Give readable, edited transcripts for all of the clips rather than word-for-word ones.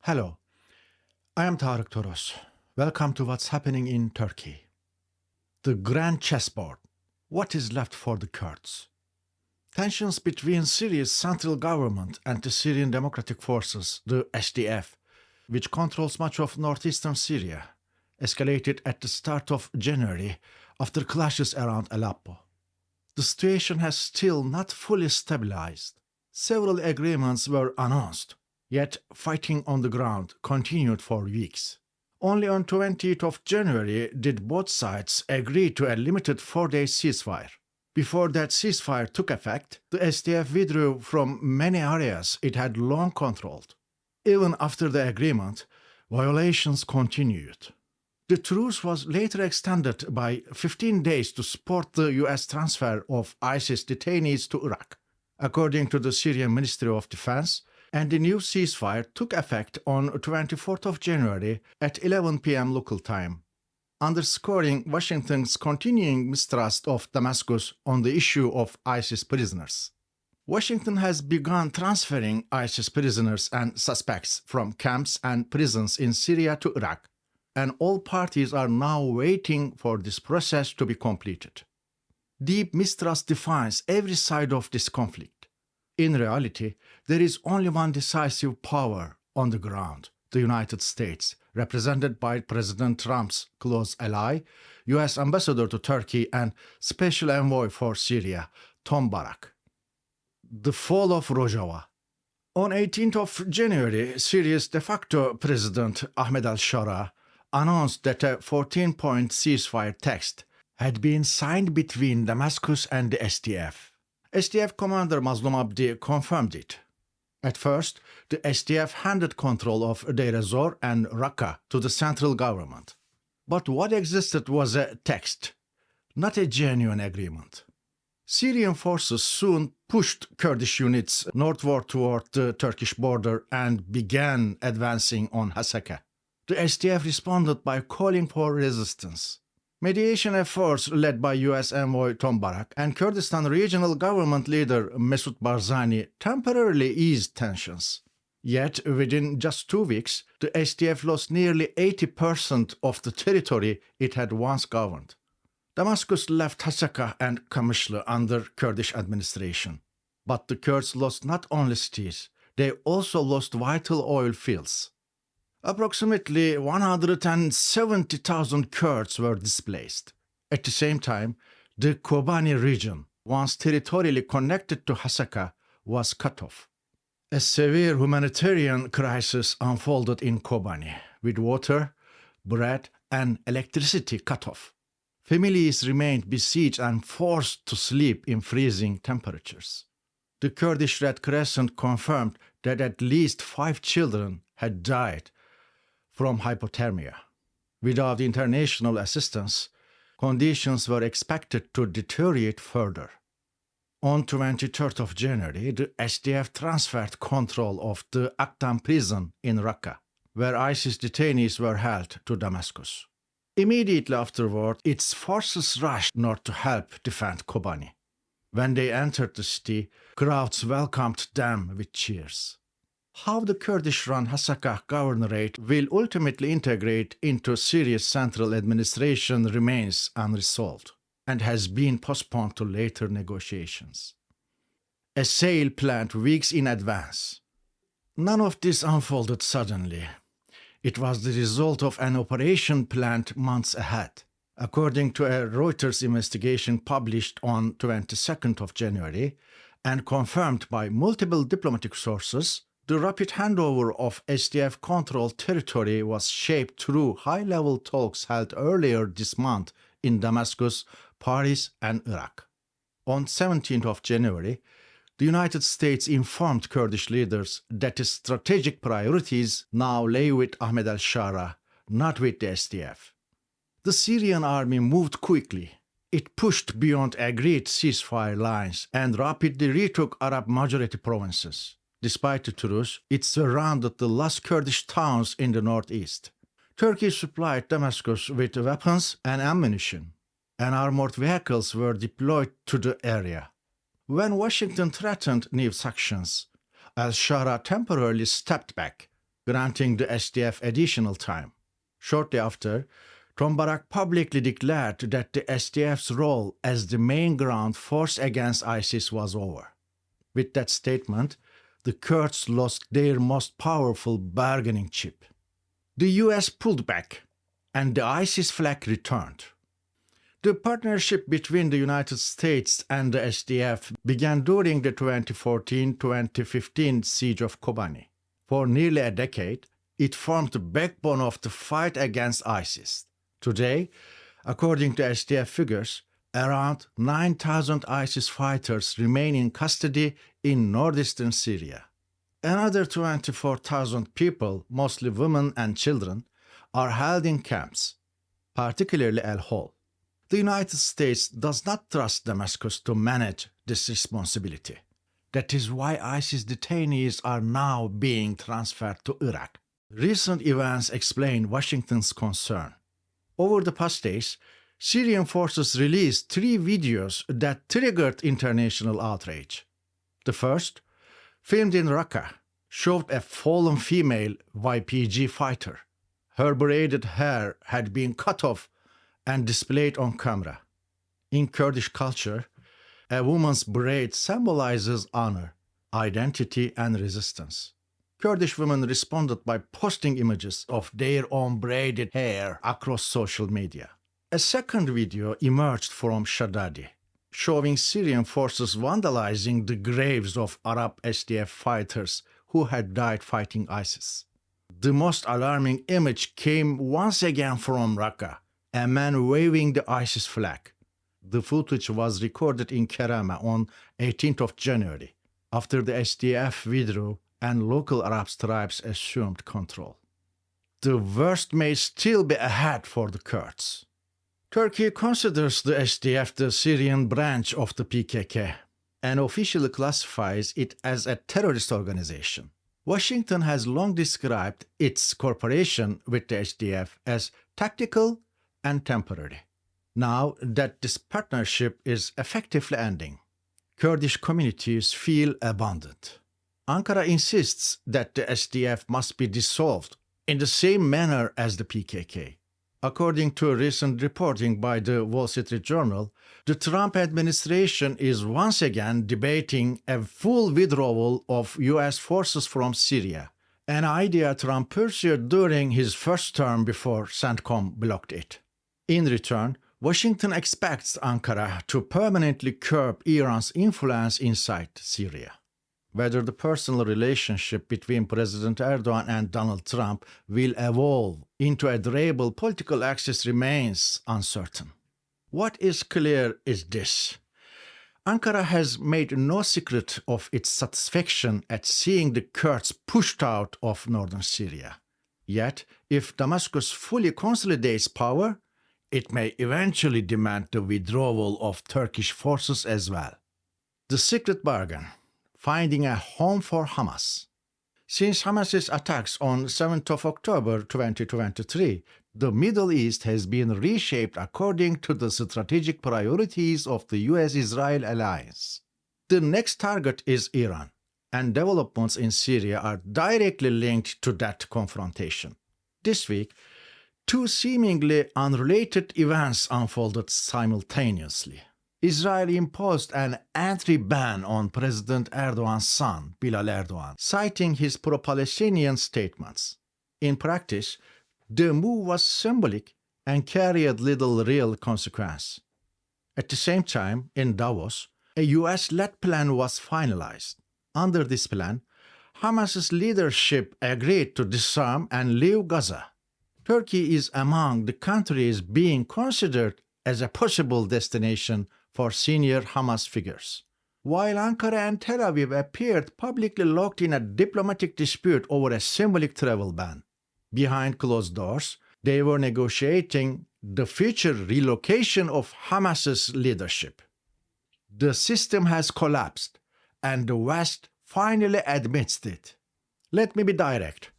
Hello, I am TOROS. Welcome to what's happening in Turkey. The grand chessboard. What is left for the Kurds? Tensions between Syria's central government and the Syrian Democratic Forces, the SDF, which controls much of northeastern Syria, escalated at the start of January after clashes around Aleppo. The situation has still not fully stabilized. Several agreements were announced, yet fighting on the ground continued for weeks. Only on 20th of January did both sides agree to a limited 4-day ceasefire. Before that ceasefire took effect, the SDF withdrew from many areas it had long controlled. Even after the agreement, violations continued. The truce was later extended by 15 days to support the US transfer of ISIS detainees to Iraq, according to the Syrian Ministry of Defense, and the new ceasefire took effect on 24th of January at 11 p.m. local time, underscoring Washington's continuing mistrust of Damascus on the issue of ISIS prisoners. Washington has begun transferring ISIS prisoners and suspects from camps and prisons in Syria to Iraq, and all parties are now waiting for this process to be completed. Deep mistrust defines every side of this conflict. In reality, there is only one decisive power on the ground, the United States, represented by President Trump's close ally, US Ambassador to Turkey and Special Envoy for Syria, Tom Barak. The fall of Rojava. On 18th of January, Syria's de facto president, al-Sharaa, announced that a 14-point ceasefire text had been signed between Damascus and the SDF. SDF commander Mazlum Abdi confirmed it. At first, the SDF handed control of Deir ez-Zor and Raqqa to the central government. But what existed was a text, not a genuine agreement. Syrian forces soon pushed Kurdish units northward toward the Turkish border and began advancing on Hasaka. The SDF responded by calling for resistance. Mediation efforts led by US envoy Tom Barak and Kurdistan regional government leader Mesut Barzani temporarily eased tensions. Yet, within just 2 weeks, the SDF lost nearly 80% of the territory it had once governed. Damascus left Hasaka and Kamishli under Kurdish administration. But the Kurds lost not only cities, they also lost vital oil fields. Approximately 170,000 Kurds were displaced. At the same time, the Kobani region, once territorially connected to Hasaka, was cut off. A severe humanitarian crisis unfolded in Kobani, with water, bread, and electricity cut off. Families remained besieged and forced to sleep in freezing temperatures. The Kurdish Red Crescent confirmed that at least 5 children had died from hypothermia. Without international assistance, conditions were expected to deteriorate further. On 23rd of January, the SDF transferred control of the Akdam prison in Raqqa, where ISIS detainees were held, to Damascus. Immediately afterward, its forces rushed north to help defend Kobani. When they entered the city, crowds welcomed them with cheers. How the Kurdish-run Hasaka governorate will ultimately integrate into Syria's central administration remains unresolved and has been postponed to later negotiations. A sale planned weeks in advance. None of this unfolded suddenly. It was the result of an operation planned months ahead. According to a Reuters investigation published on 22nd of January and confirmed by multiple diplomatic sources, the rapid handover of SDF-controlled territory was shaped through high-level talks held earlier this month in Damascus, Paris, and Iraq. On 17th of January, the United States informed Kurdish leaders that its strategic priorities now lay with Ahmed al-Sharaa, not with the SDF. The Syrian army moved quickly. It pushed beyond agreed ceasefire lines and rapidly retook Arab-majority provinces. Despite the truce, it surrounded the last Kurdish towns in the northeast. Turkey supplied Damascus with weapons and ammunition, and armored vehicles were deployed to the area. When Washington threatened new sanctions, al-Sharaa temporarily stepped back, granting the SDF additional time. Shortly after, Mubarak publicly declared that the SDF's role as the main ground force against ISIS was over. With that statement, the Kurds lost their most powerful bargaining chip. The US pulled back, and the ISIS flag returned. The partnership between the United States and the SDF began during the 2014-2015 siege of Kobani. For nearly a decade, it formed the backbone of the fight against ISIS. Today, according to SDF figures, around 9,000 ISIS fighters remain in custody in northeastern Syria. Another 24,000 people, mostly women and children, are held in camps, particularly Al-Hol. The United States does not trust Damascus to manage this responsibility. That is why ISIS detainees are now being transferred to Iraq. Recent events explain Washington's concern. Over the past days, Syrian forces released 3 videos that triggered international outrage. The first, filmed in Raqqa, showed a fallen female YPG fighter. Her braided hair had been cut off and displayed on camera. In Kurdish culture, a woman's braid symbolizes honor, identity, and resistance. Kurdish women responded by posting images of their own braided hair across social media. A second video emerged from Shaddadi, showing Syrian forces vandalizing the graves of Arab SDF fighters who had died fighting ISIS. The most alarming image came once again from Raqqa, a man waving the ISIS flag. The footage was recorded in Kerama on 18th of January, after the SDF withdrew and local Arab tribes assumed control. The worst may still be ahead for the Kurds. Turkey considers the SDF the Syrian branch of the PKK and officially classifies it as a terrorist organization. Washington has long described its cooperation with the SDF as tactical and temporary. Now that this partnership is effectively ending, Kurdish communities feel abandoned. Ankara insists that the SDF must be dissolved in the same manner as the PKK. According to recent reporting by the Wall Street Journal, the Trump administration is once again debating a full withdrawal of US forces from Syria, an idea Trump pursued during his first term before CENTCOM blocked it. In return, Washington expects Ankara to permanently curb Iran's influence inside Syria. Whether the personal relationship between President Erdogan and Donald Trump will evolve into a durable political axis remains uncertain. What is clear is this: Ankara has made no secret of its satisfaction at seeing the Kurds pushed out of northern Syria. Yet, if Damascus fully consolidates power, it may eventually demand the withdrawal of Turkish forces as well. The secret bargain: finding a home for Hamas. Since Hamas's attacks on 7th of October 2023, the Middle East has been reshaped according to the strategic priorities of the US-Israel alliance. The next target is Iran, and developments in Syria are directly linked to that confrontation. This week, 2 seemingly unrelated events unfolded simultaneously. Israel imposed an entry ban on President Erdogan's son, Bilal Erdogan, citing his pro-Palestinian statements. In practice, the move was symbolic and carried little real consequence. At the same time, in Davos, a US-led plan was finalized. Under this plan, Hamas's leadership agreed to disarm and leave Gaza. Turkey is among the countries being considered as a possible destination for senior Hamas figures. While Ankara and Tel Aviv appeared publicly locked in a diplomatic dispute over a symbolic travel ban, behind closed doors, they were negotiating the future relocation of Hamas's leadership. The system has collapsed, and the West finally admits it. Let me be direct.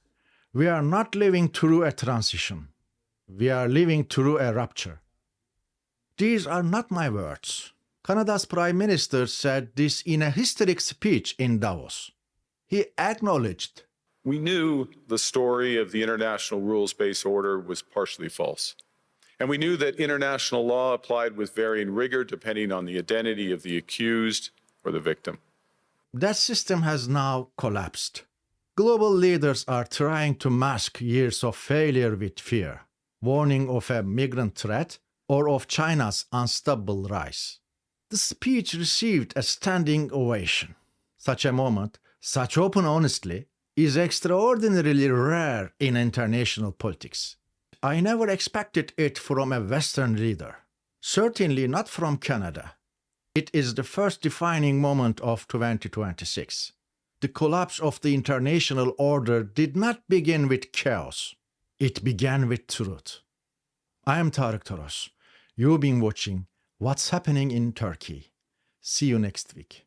We are not living through a transition. We are living through a rupture. These are not my words. Canada's Prime Minister said this in a historic speech in Davos. He acknowledged We knew the story of the international rules-based order was partially false. And we knew that international law applied with varying rigor depending on the identity of the accused or the victim. That system has now collapsed. Global leaders are trying to mask years of failure with fear, warning of a migrant threat or of China's unstoppable rise. The speech received a standing ovation. Such a moment, such open honesty, is extraordinarily rare in international politics. I never expected it from a Western leader, certainly not from Canada. It is the first defining moment of 2026. The collapse of the international order did not begin with chaos. It began with truth. I am TOROS. You've been watching What's Happening in Turkey. See you next week.